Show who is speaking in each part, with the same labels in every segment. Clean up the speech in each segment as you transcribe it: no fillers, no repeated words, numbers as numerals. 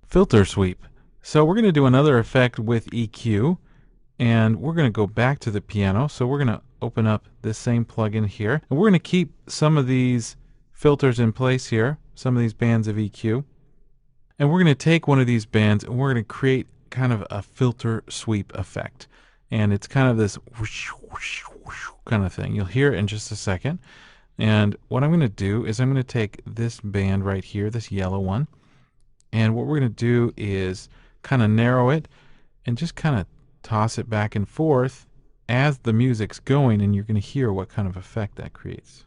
Speaker 1: filter sweep. So we're going to do another effect with EQ, and we're going to go back to the piano. So we're going to open up this same plugin here, and we're going to keep some of these filters in place here, some of these bands of EQ. And we're going to take one of these bands and we're going to create kind of a filter sweep effect. And it's kind of this whoosh, whoosh, whoosh kind of thing. You'll hear it in just a second. And what I'm going to do is I'm going to take this band right here, this yellow one, and what we're going to do is kind of narrow it and just kind of toss it back and forth as the music's going, and you're going to hear what kind of effect that creates.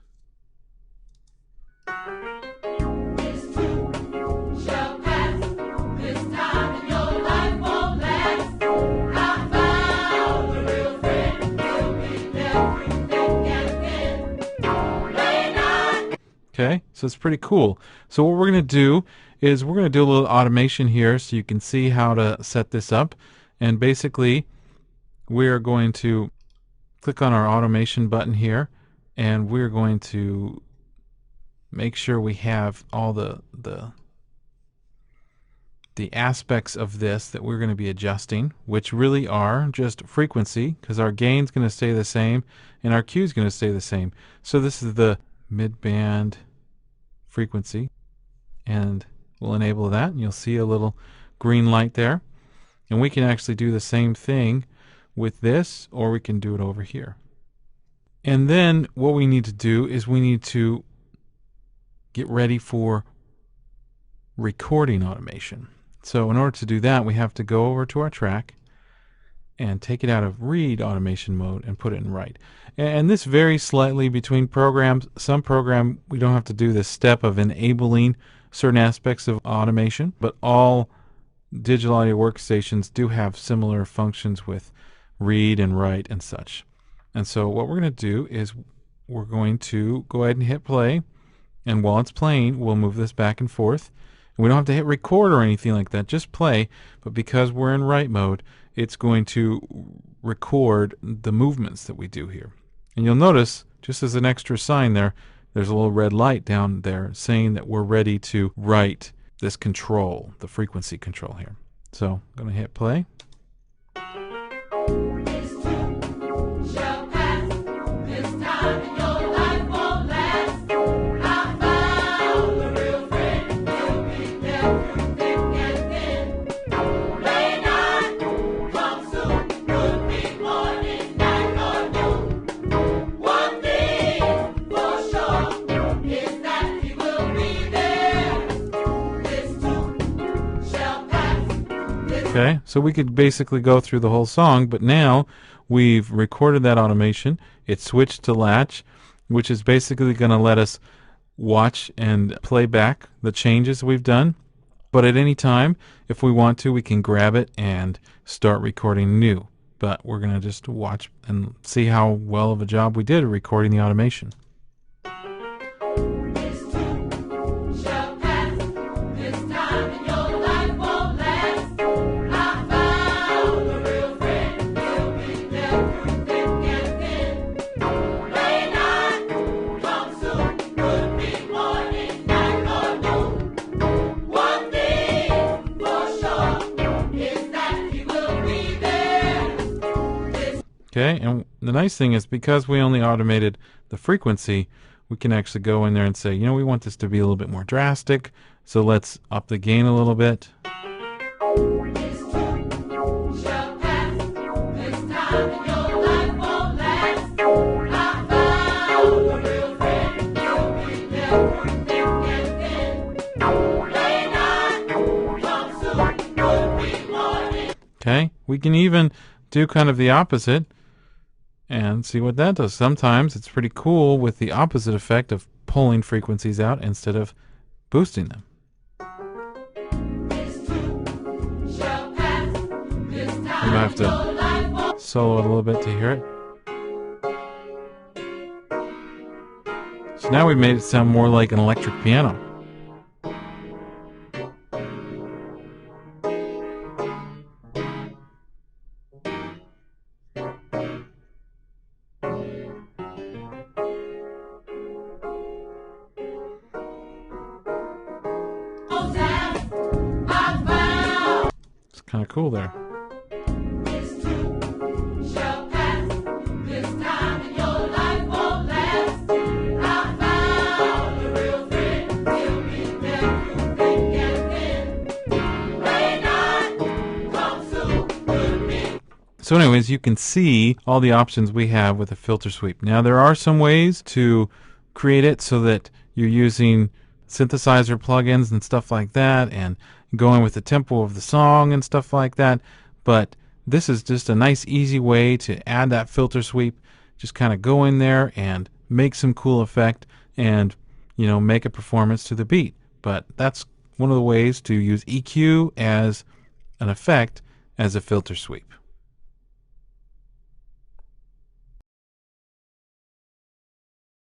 Speaker 1: Okay, so it's pretty cool. So what we're going to do is we're going to do a little automation here so you can see how to set this up. And basically, we're going to click on our automation button here, and we're going to make sure we have all the aspects of this that we're going to be adjusting, which really are just frequency, because our gain's going to stay the same and our Q is going to stay the same. So this is the mid-band frequency, and we'll enable that, and you'll see a little green light there. And we can actually do the same thing with this, or we can do it over here. And then what we need to do is we need to get ready for recording automation. So in order to do that, we have to go over to our track and take it out of read automation mode and put it in write. And this varies slightly between programs. Some program we don't have to do this step of enabling certain aspects of automation, but all digital audio workstations do have similar functions with read and write and such. And so what we're going to do is we're going to go ahead and hit play, and while it's playing we'll move this back and forth. We don't have to hit record or anything like that, just play, but because we're in write mode, it's going to record the movements that we do here. And you'll notice, just as an extra sign there, there's a little red light down there saying that we're ready to write this control, the frequency control here. So I'm going to hit play. Okay, so we could basically go through the whole song, but now we've recorded that automation. It's switched to latch, which is basically going to let us watch and play back the changes we've done. But at any time, if we want to, we can grab it and start recording new. But we're going to just watch and see how well of a job we did at recording the automation. Okay, and the nice thing is because we only automated the frequency, we can actually go in there and say, you know, we want this to be a little bit more drastic, so let's up the gain a little bit. Okay, we can even do kind of the opposite and see what that does. Sometimes it's pretty cool with the opposite effect of pulling frequencies out instead of boosting them. You might have to solo it a little bit to hear it. So now we've made it sound more like an electric piano. Kind of cool there.
Speaker 2: This too shall pass. This time in your life won't last. I found a real friend. He'll be there through thick and thin. May not come soon, could be.
Speaker 1: So anyways, you can see all the options we have with a filter sweep. Now there are some ways to create it so that you're using synthesizer plugins and stuff like that and going with the tempo of the song and stuff like that, but this is just a nice easy way to add that filter sweep. Just kind of go in there and make some cool effect and make a performance to the beat. But that's one of the ways to use EQ as an effect as a filter sweep.